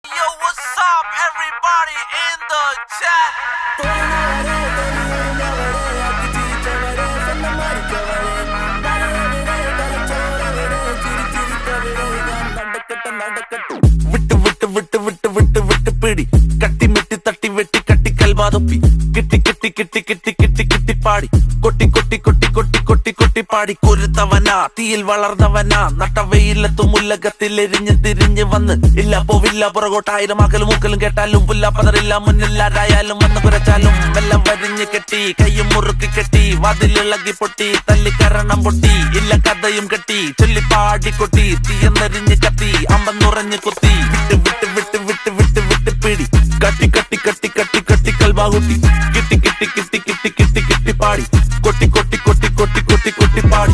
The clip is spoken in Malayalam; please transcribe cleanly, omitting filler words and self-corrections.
Yo, what's up, everybody in the chat? വിട്ട് വിട്ട് വിട്ട് വിട്ട് വിട്ട് വിട്ട് പിടി കട്ടി മെട്ടി തട്ടി വെട്ടി കട്ടി കൽവാതൊപ്പി കിട്ടി കിട്ടി കിട്ടി കിട്ടി കിട്ടി കിട്ടി പാടി കൊട്ടി കൊട്ടി കൊട്ടി കൊട്ടി കൊട്ടി കൊട്ടി പാടി കൊരുത്തവനാ തീയിൽ വളർന്നവനാ നട്ടവയിലെത്തു മുല്ലകത്തിൽ എരിഞ്ഞ് തിരിഞ്ഞ് വന്ന് ഇല്ല പോവില്ല പുറകോട്ടായിരം ആക്കലും മൂക്കലും കേട്ടാലും പുല്ല പതറില്ല മുന്നില്ലാരായാലും വന്ന് കുരച്ചാലും വെള്ളം വരിഞ്ഞ് കെട്ടി കയ്യും മുറുക്കി കെട്ടി വാതിലിളകി പൊട്ടി തല്ലിക്കരണം പൊട്ടി ഇല്ല കഥയും കെട്ടി ചൊല്ലിപ്പാടി കൊട്ടി തീയെന്നരിഞ്ഞ് കത്തി അമ്പന്നുറഞ്ഞ് കുത്തി വിട്ട് വിട്ട് വിട്ട് വിട്ട് വിട്ട് വിട്ട് പിടി കട്ടി കട്ടി കട്ടി കട്ടി കട്ടി കൽവാകുട്ടി കിട്ടി കിട്ടി കിട്ടി കിട്ടി കിട്ടി കിട്ടി പാടി കൊട്ടി കൊട്ടി കൊട്ടി കൊട്ടി കൊട്ടി കൊട്ടി പാടി